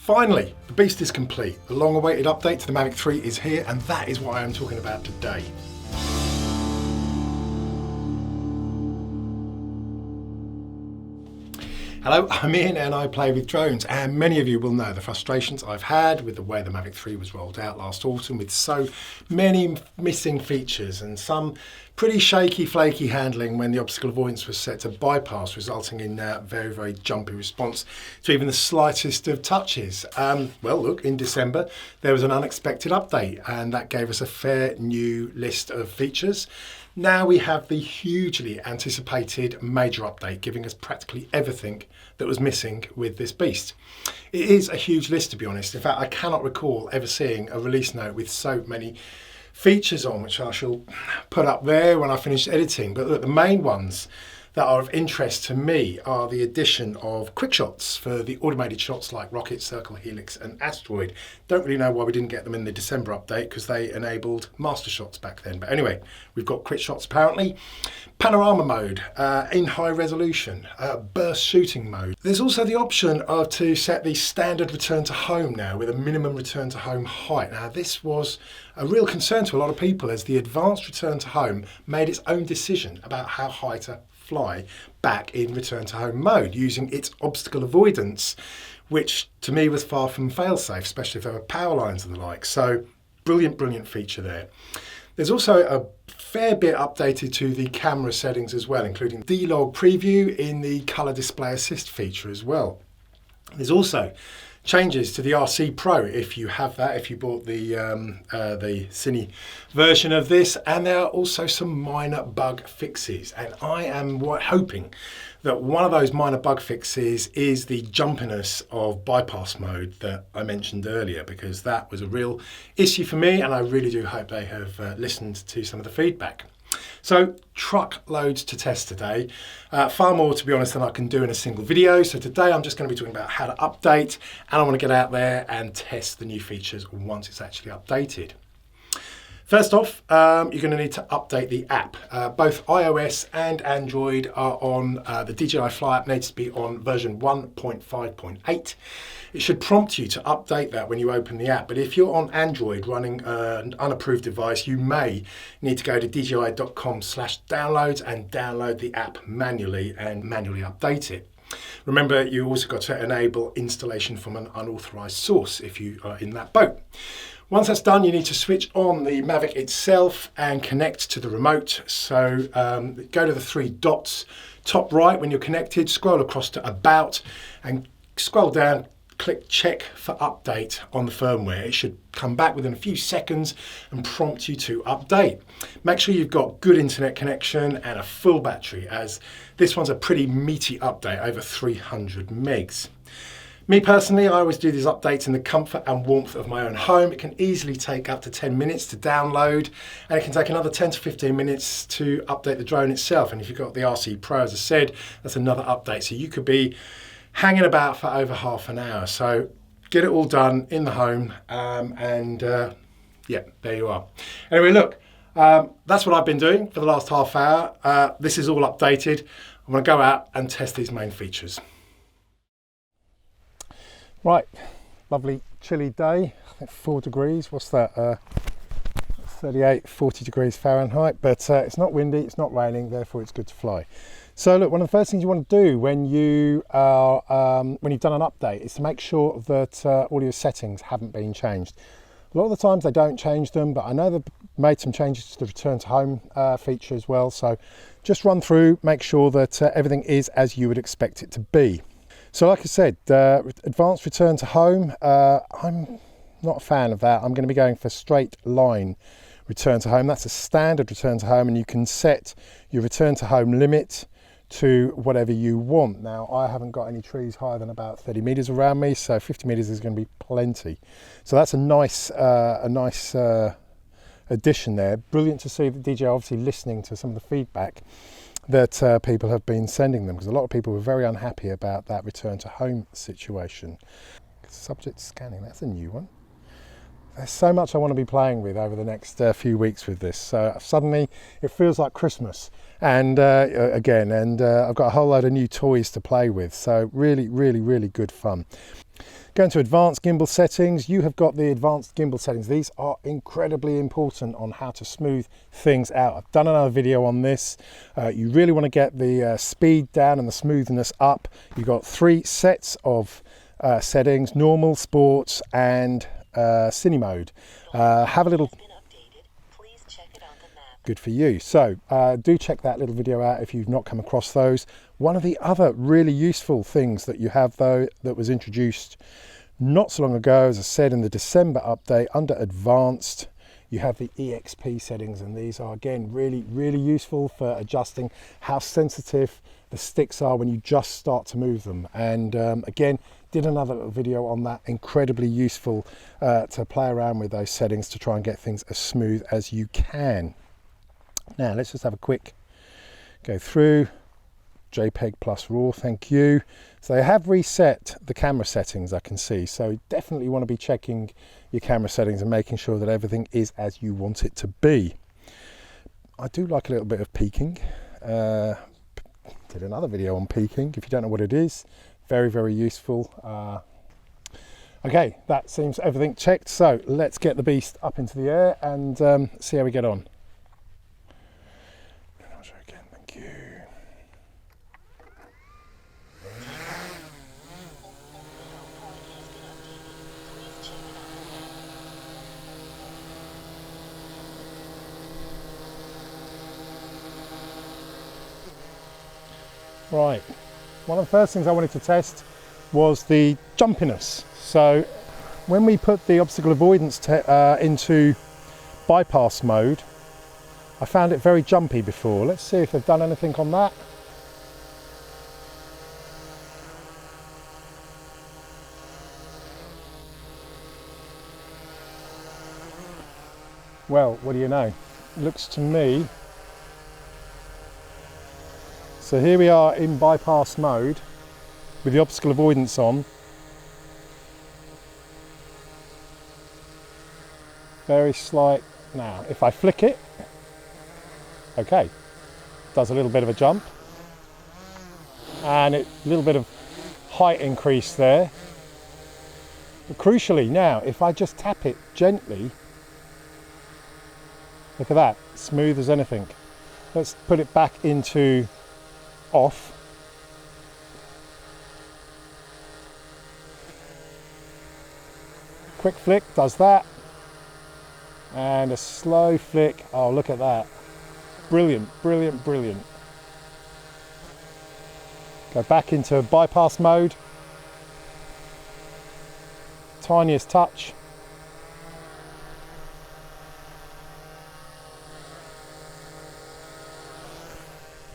Finally, the beast is complete. The long-awaited update to the Mavic 3 is here, and that is what I am talking about today. Hello, I'm Ian and I play with drones, and many of you will know the frustrations I've had with the way the Mavic 3 was rolled out last autumn, with so many missing features and some pretty shaky, flaky handling when the obstacle avoidance was set to bypass, resulting in very, very jumpy response to even the slightest of touches. Well, look, in December there was an unexpected update, and that gave us a fair new list of features. Now we have the hugely anticipated major update, giving us practically everything that was missing with this beast. It is a huge list, to be honest. In fact, I cannot recall ever seeing a release note with so many features on, which I shall put up there when I finish editing. But look, the main ones that are of interest to me are the addition of quick shots for the automated shots like Rocket, Circle, Helix and Asteroid. Don't really know why we didn't get them in the December update, because they enabled master shots back then. But anyway, we've got quick shots apparently. Panorama mode in high resolution, burst shooting mode. There's also the option to set the standard return to home now with a minimum return to home height. Now this was a real concern to a lot of people, as the advanced return to home made its own decision about how high to fly back in return to home mode using its obstacle avoidance, which to me was far from fail-safe, especially if there were power lines and the like. So brilliant feature there. There's also a fair bit updated to the camera settings as well, including D-Log preview in the colour display assist feature as well. There's also changes to the RC Pro if you have that, if you bought the Cine version of this, and there are also some minor bug fixes, and I am hoping that one of those minor bug fixes is the jumpiness of bypass mode that I mentioned earlier, because that was a real issue for me, and I really do hope they have listened to some of the feedback. So truckloads to test today, far more to be honest than I can do in a single video. So today I'm just going to be talking about how to update, and I want to get out there and test the new features once it's actually updated. First off, you're going to need to update the app. Both iOS and Android are on the DJI Fly app, needs to be on version 1.5.8. It should prompt you to update that when you open the app, but if you're on Android running an unapproved device, you may need to go to dji.com/downloads and download the app manually and manually update it. Remember, you also got to enable installation from an unauthorized source if you are in that boat. Once that's done, you need to switch on the Mavic itself and connect to the remote. So go to the three dots, top right when you're connected, scroll across to About and scroll down, click check for update on the firmware. It should come back within a few seconds and prompt you to update. Make sure you've got good internet connection and a full battery, as this one's a pretty meaty update, over 300 megs. Me personally, I always do these updates in the comfort and warmth of my own home. It can easily take up to 10 minutes to download, and it can take another 10 to 15 minutes to update the drone itself. And if you've got the RC Pro, as I said, that's another update. So you could be hanging about for over half an hour. So get it all done in the home, yeah, there you are. Anyway, look, that's what I've been doing for the last half hour. This is all updated. I'm going to go out and test these main features. Right, lovely chilly day, I think 4 degrees, what's that, 38, 40 degrees Fahrenheit, but it's not windy, it's not raining, therefore it's good to fly. So look, one of the first things you want to do when you are, when you've done an update, is to make sure that all your settings haven't been changed. A lot of the times they don't change them, but I know they've made some changes to the return to home feature as well, so just run through, make sure that everything is as you would expect it to be. So like I said, advanced return to home, I'm not a fan of that. I'm going to be going for straight line return to home. That's a standard return to home, and you can set your return to home limit to whatever you want. Now, I haven't got any trees higher than about 30 meters around me, so 50 meters is going to be plenty. So that's a nice addition there. Brilliant to see that DJI obviously listening to some of the feedback that people have been sending them, because a lot of people were very unhappy about that return to home situation. Subject scanning, that's a new one. There's so much I want to be playing with over the next few weeks with this. So suddenly it feels like Christmas and again, and I've got a whole load of new toys to play with. So really good fun. Go into advanced gimbal settings. You have got the advanced gimbal settings. These are incredibly important on how to smooth things out. I've done another video on this. You really want to get the speed down and the smoothness up. You've got 3 sets of settings: normal, sports, and cine mode. Have a little. Good for you. So do check that little video out if you've not come across those. One of the other really useful things that you have, though, that was introduced not so long ago, as I said, in the December update, under advanced, you have the Exp settings, and these are again really useful for adjusting how sensitive the sticks are when you just start to move them. And again, did another little video on that. Incredibly useful to play around with those settings to try and get things as smooth as you can. Now let's just have a quick go through. JPEG plus RAW, thank you. So they have reset the camera settings, I can see. So definitely want to be checking your camera settings and making sure that everything is as you want it to be. I do like a little bit of peaking. Did another video on peaking. If you don't know what it is, very useful. Okay, that seems everything checked. So let's get the beast up into the air and see how we get on. Right, one of the first things I wanted to test was the jumpiness. So when we put the obstacle avoidance into bypass mode, I found it very jumpy before. Let's see if they've done anything on that. Well, what do you know? Looks to me. So here we are in bypass mode with the obstacle avoidance on. Very slight. Now, if I flick it, okay, does a little bit of a jump. And a little bit of height increase there. But crucially now, if I just tap it gently, look at that, smooth as anything. Let's put it back into off. Quick flick does that, and a slow flick. Oh, look at that. Brilliant. Go back into bypass mode. Tiniest touch.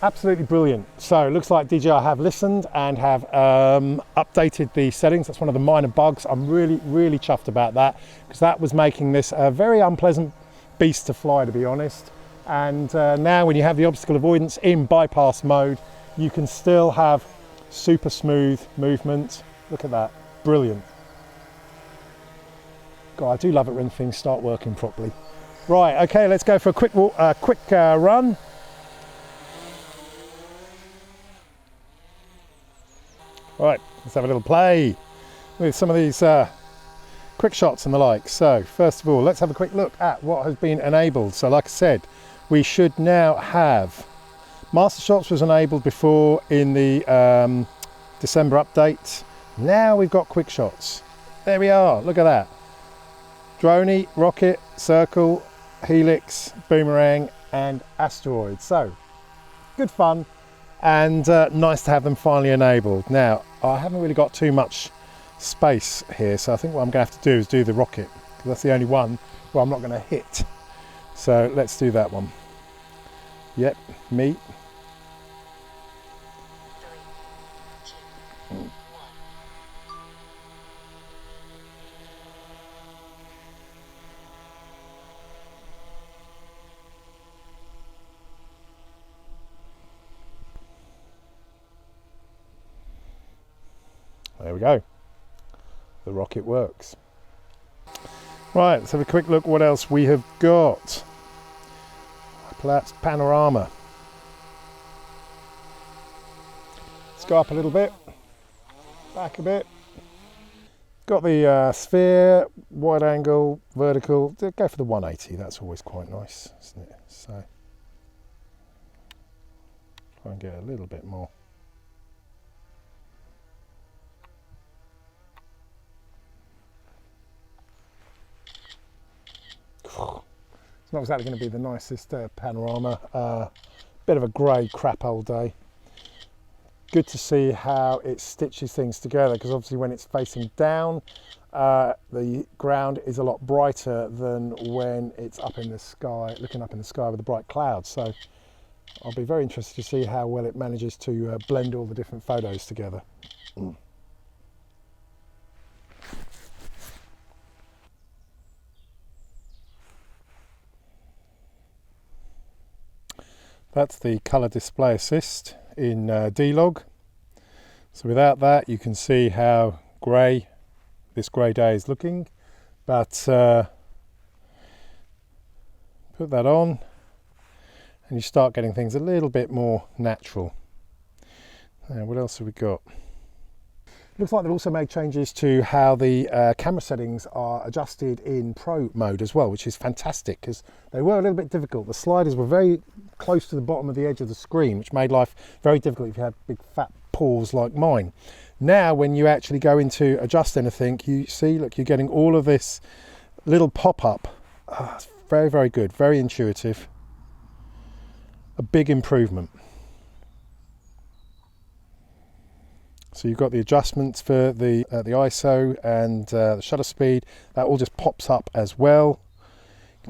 Absolutely brilliant. So it looks like DJI have listened and have updated the settings. That's one of the minor bugs. I'm really chuffed about that, because that was making this a very unpleasant beast to fly, to be honest. And now when you have the obstacle avoidance in bypass mode, you can still have super smooth movement. Look at that, brilliant. God, I do love it when things start working properly. Right, okay, let's go for a quick run. Right, let's have a little play with some of these quick shots and the like. So first of all, let's have a quick look at what has been enabled. So like I said, we should now have master shots was enabled before in the December update. Now we've got quick shots. There we are, look at that. Droney, rocket, circle, helix, boomerang and asteroid. So good fun. And nice to have them finally enabled. Now, I haven't really got too much space here, so I think what I'm going to have to do is do the rocket, because that's the only one where I'm not going to hit. So let's do that one. Yep, me. There we go. The rocket works. Right, let's have a quick look what else we have got. That's Panorama. Let's go up a little bit, back a bit. got the sphere, wide angle, vertical. Go for the 180, that's always quite nice, isn't it? So try and get a little bit more. It's not exactly going to be the nicest panorama. Bit of a grey crap old day. Good to see how it stitches things together, because obviously when it's facing down, the ground is a lot brighter than when it's up in the sky, looking up in the sky with the bright clouds. So I'll be very interested to see how well it manages to blend all the different photos together. That's the colour display assist in D-Log. So without that, you can see how grey this grey day is looking, but put that on and you start getting things a little bit more natural. Now, what else have we got? Looks like they've also made changes to how the camera settings are adjusted in Pro mode as well, which is fantastic, because they were a little bit difficult. The sliders were very close to the bottom of the edge of the screen, which made life very difficult if you had big fat paws like mine. Now when you actually go into adjust anything, you see, look, you're getting all of this little pop-up. It's very, very good, very intuitive. A big improvement. So you've got the adjustments for the ISO and the shutter speed. That all just pops up as well.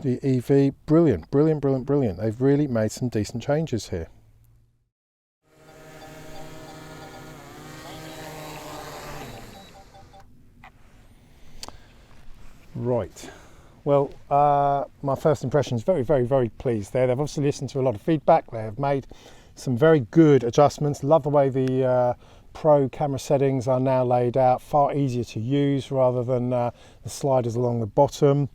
The EV, brilliant, brilliant, brilliant, brilliant. They've really made some decent changes here. Right. Well, my first impression is very, very, very pleased there. They've obviously listened to a lot of feedback. They have made some very good adjustments. Love the way the Pro camera settings are now laid out, far easier to use rather than the sliders along the bottom.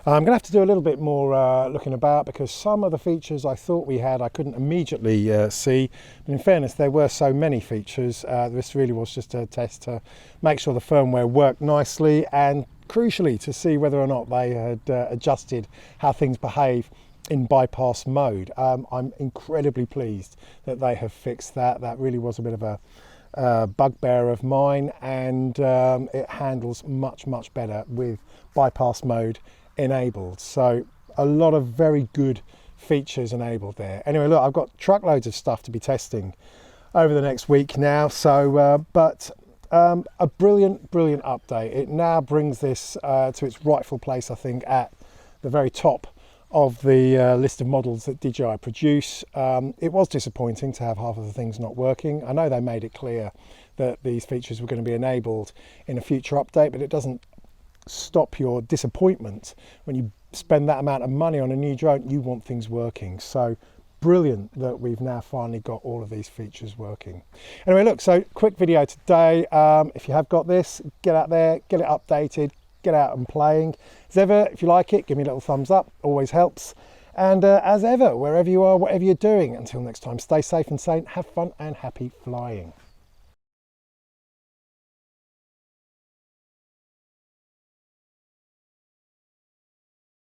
I'm going to have to do a little bit more looking about, because some of the features I thought we had I couldn't immediately see, but in fairness there were so many features. This really was just a test to make sure the firmware worked nicely, and crucially to see whether or not they had adjusted how things behave in bypass mode. I'm incredibly pleased that they have fixed that. That really was a bit of a bugbear of mine, and it handles much, much better with bypass mode enabled. So a lot of very good features enabled there. Anyway, look, I've got truckloads of stuff to be testing over the next week now, so a brilliant, brilliant update. It now brings this to its rightful place, I think, at the very top of the list of models that DJI produce. It was disappointing to have half of the things not working. I know they made it clear that these features were going to be enabled in a future update, but it doesn't stop your disappointment. When you spend that amount of money on a new drone, you want things working. So brilliant that we've now finally got all of these features working. Anyway, look, so quick video today. If you have got this, get out there, get it updated, get out and playing. As ever, if you like it, give me a little thumbs up, always helps. And as ever, wherever you are, whatever you're doing, until next time, stay safe and sane, have fun and happy flying.